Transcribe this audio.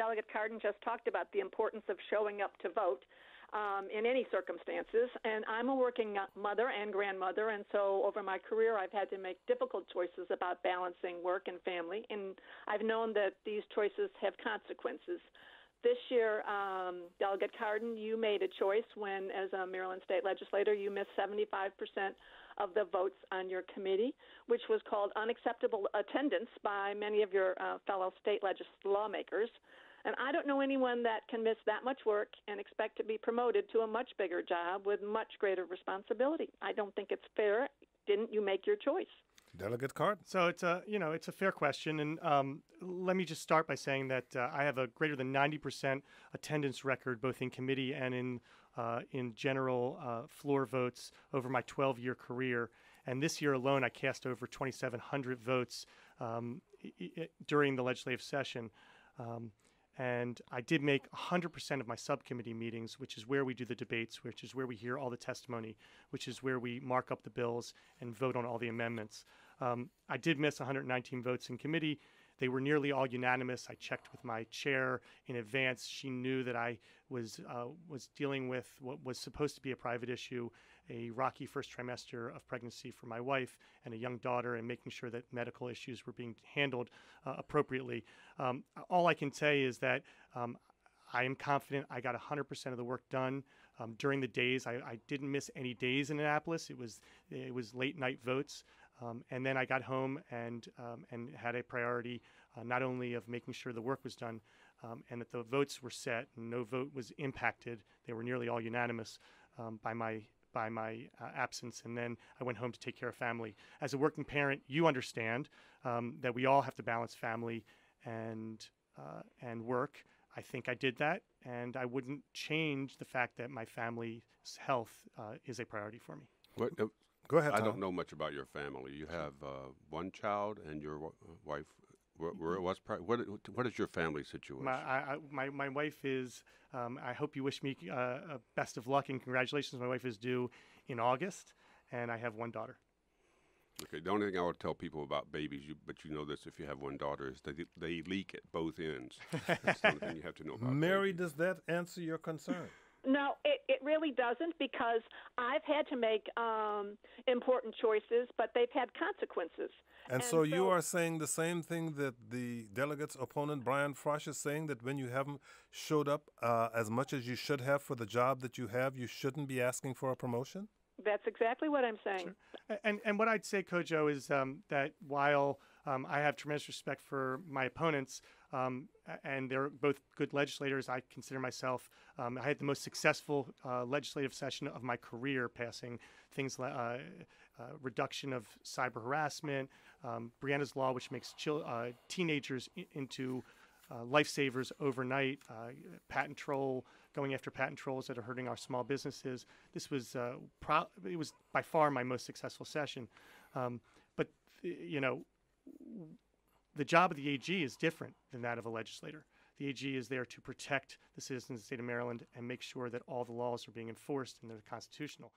Delegate Cardin just talked about the importance of showing up to vote in any circumstances. And I'm a working mother and grandmother, and so over my career I've had to make difficult choices about balancing work and family, and I've known that these choices have consequences. This year, Delegate Cardin, you made a choice when, as a Maryland state legislator, you missed 75% of the votes on your committee, which was called unacceptable attendance by many of your fellow state lawmakers. And I don't know anyone that can miss that much work and expect to be promoted to a much bigger job with much greater responsibility. I don't think it's fair. Didn't you make your choice? Delegate Cardin. So it's a fair question, and let me just start by saying that I have a greater than 90% attendance record, both in committee and in general floor votes over my 12-year career. And this year alone, I cast over 2,700 votes during the legislative session. And I did make 100% of my subcommittee meetings, which is where we do the debates, which is where we hear all the testimony, which is where we mark up the bills and vote on all the amendments. I did miss 119 votes in committee. They were nearly all unanimous. I checked with my chair in advance. She knew that I was dealing with what was supposed to be a private issue, a rocky first trimester of pregnancy for my wife and a young daughter, and making sure that medical issues were being handled appropriately. All I can say is that I am confident I got 100% of the work done during the days. I didn't miss any days in Annapolis. It was late night votes. And then I got home and had a priority not only of making sure the work was done and that the votes were set and no vote was impacted. They were nearly all unanimous by my absence. And then I went home to take care of family. As a working parent, you understand that we all have to balance family and work. I think I did that, and I wouldn't change the fact that my family's health is a priority for me. What? Go ahead, Tom. I don't know much about your family. You have one child and your wife. What is your family situation? My wife is, I hope you wish me best of luck and congratulations. My wife is due in August, and I have one daughter. Okay, the only thing I would tell people about babies, but you know this if you have one daughter, is that they leak at both ends. That's the only thing you have to know about Mary, babies. does that answer your concern? No, it really doesn't, because I've had to make important choices, but they've had consequences. And so you are saying the same thing that the delegate's opponent, Brian Frosh, is saying, that when you haven't showed up as much as you should have for the job that you have, you shouldn't be asking for a promotion? That's exactly what I'm saying. Sure. And what I'd say, Kojo, is that while I have tremendous respect for my opponents, and they're both good legislators, I consider myself, I had the most successful legislative session of my career, passing things like reduction of cyber harassment, Brianna's Law, which makes teenagers into lifesavers overnight, patent troll, going after patent trolls that are hurting our small businesses. This was it was by far my most successful session. But the job of the AG is different than that of a legislator. The AG is there to protect the citizens of the state of Maryland and make sure that all the laws are being enforced and they're constitutional.